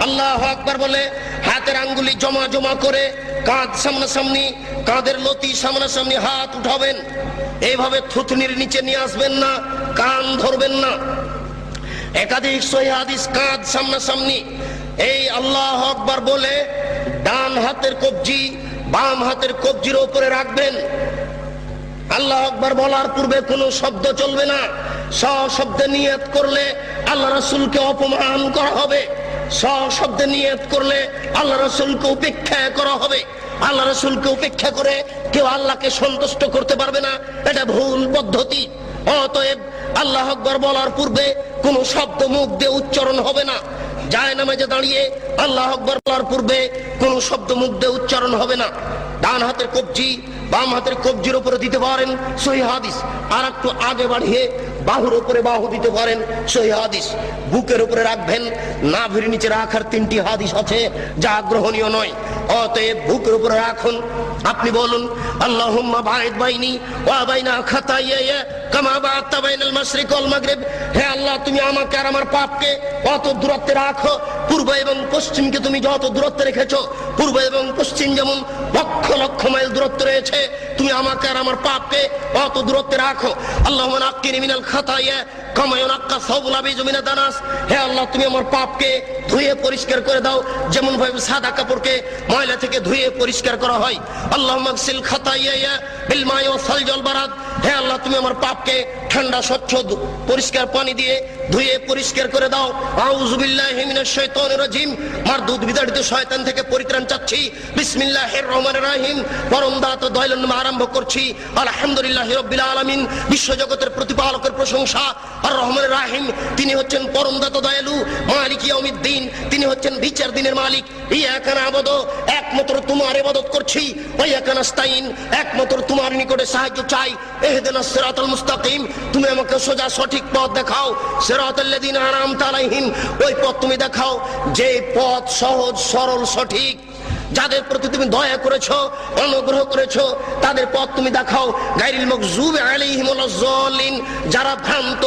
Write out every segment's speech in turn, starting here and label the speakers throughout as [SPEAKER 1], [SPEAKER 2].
[SPEAKER 1] আল্লাহু আকবার বলে হাতের আঙ্গুলি জমা জমা করে কাঁধ সামনাসামনি, কাঁধের লতি সামনাসামনি হাত উঠাবেন। এইভাবে থুতনির নিচে নিয়ে আসবেন না, কান ধরবেন না। একাধিক সহিহ হাদিস কাঁধ সামনাসামনি। এই আল্লাহু আকবার বলে ডান হাতের কবজি বাম হাতের কবজির উপরে রাখবেন। আল্লাহু আকবার বলার পূর্বে কোনো শব্দ চলবে না। সশব্দে নিয়ত করলে আল্লাহ রাসূলকে অপমান করা হবে। সশব্দে নিয়ত করলে আল্লাহ রাসূলকে উপেক্ষা করা হবে। আল্লাহ রাসূলকে উপেক্ষা করে কেউ আল্লাহকে সন্তুষ্ট করতে পারবে না, এটা ভুল পদ্ধতি। অতএব আল্লাহু আকবার বলার পূর্বে কোনো শব্দ মুখ দিয়ে উচ্চারণ হবে না। জায়নামাজে দাঁড়িয়ে আল্লাহু আকবার বলার পূর্বে কোনো শব্দ মুখ দিয়ে উচ্চারণ হবে না। ডান হাতের কবজি বাম হাতের কবজির উপরে দিতে পারেন, সহিহ হাদিস। আর একটু আগে বাড়িয়ে বাহুর উপরে বাহু দিতে পারেন, সহিহ হাদিস। বুকের উপরে রাখবেন, নাভির নিচে রাখার 3টি হাদিস আছে যা গ্রহণীয় নয়। অতএব বুকের উপরে রাখুন। আপনি বলুন আল্লাহুম্মা বাঈদ বাইনি ওয়া বাইনা খাতায়ায়া কামা বা'আদতা বাইনাল মাশরিক ওয়াল মাগরিব। হে আল্লাহ, তুমি আমাকে আর আমার পাপকে অত দূরত্বে রাখো, পূর্ব এবং পশ্চিমকে তুমি যত দূরত্বে রেখেছো, পূর্ব এবং পশ্চিম যেমন লক্ষ লক্ষ মাইল দূরত্ব রয়েছে, তুমি আমাকে আর আমার পাপকে অত দূরত্বে রাখো। আল্লাহুম্মা নাক্কিনি মিনাল খাতায়া কামা ইউনাক্কা সাওবুল আবিজ মিনাদ দানাস। হে আল্লাহ, তুমি আমার পাপকে ধুয়ে পরিষ্কার করে দাও যেমন ভাবে সাদা কাপড়কে ময়লা থেকে ধুয়ে পরিষ্কার করা হয়। আল্লাহুম্মা আগসিল খাতায়া বিল মাই ওয়াস সালজি ওয়াল বারাদ। হে আল্লাহ, তুমি আমার পাপকে ঠান্ডা স্বচ্ছ পরিষ্কার পানি দিয়ে ধুয়ে পরিষ্কার করে দাও। আউযু বিল্লাহি মিনাশ শাইতানির রাজিম। মারদুদ বিতাড়িত শয়তান থেকে পরিত্রাণ চাচ্ছি। বিসমিল্লাহির রহমানির রহিম। পরম দাতা দয়ালুর নামে আরম্ভ করছি। আলহামদুলিল্লাহি রাব্বিল আলামিন। বিশ্বজগতের প্রতিপালকের প্রশংসা। আর রহমানির রহিম, তিনি হচ্ছেন পরম দাতা দয়ালু। মালিক ইয়াউমিদ্দিন, তিনি হচ্ছেন বিচার দিনের মালিক। ইয়াকা না'বুদু, একমাত্র তোমার ইবাদত করছি। ওয়া ইয়াকা নাস্তাইন, একমাত্র তোমার নিকটে সাহায্য চাই। ইহদিনাস সিরাতাল মুস্তাকিম, তুমি আমাকে সোজা সঠিক পথ দেখাও। সিরাতাল্লাযিনা আন'আমতা আলাইহিম, ওই পথ তুমি দেখাও যে পথ সহজ সরল সঠিক। যাদের প্রতি তুমি দয়া করেছো, অনুগ্রহ করেছো, তাদের পথ তুমি দেখাও। গায়রিল মাগযুবি আলাইহিম ওয়ালাজ যালিন, যারা ভ্রান্ত,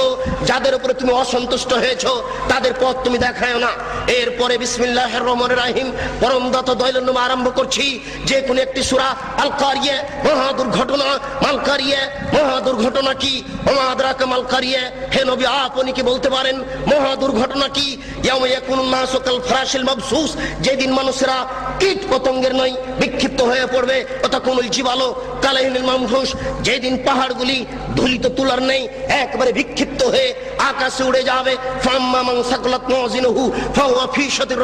[SPEAKER 1] যাদের উপরে তুমি অসন্তুষ্ট হয়েছো, তাদের পথ তুমি দেখাও না। এরপরে বিসমিল্লাহির রহমানির রহিম, পরম দাতা দয়ালুর নামে আরম্ভ করছি। যে কোন একটি সূরা। আল কারিয়া, মহা দুর্ঘটনা। মাল কারিয়া, মহা দুর্ঘটনা কি? ওমা আদরাকা মাল কারিয়া। হে নবী, আপনি কি বলতে পারেন মহা দুর্ঘটনা কি? ইয়াউমা ইয়াকুনুন নাসু কাল ফারাশিল মাবসুস, যেদিন মানুষেরা কীট পতঙ্গের নয় বিক্ষিপ্ত হয়ে পড়বে। ওয়াতাকুনুল জিবালু কালাইহিল মামহুস, যেদিন পাহাড়গুলি ধুলিত তুলার নেই একবারে বিক্ষিপ্ত হয়ে আকাশে উড়ে যাবে। ফাম্মা মান সাকুলাত মাওয়াজিনুহু ফাহুয়া ফি শাতির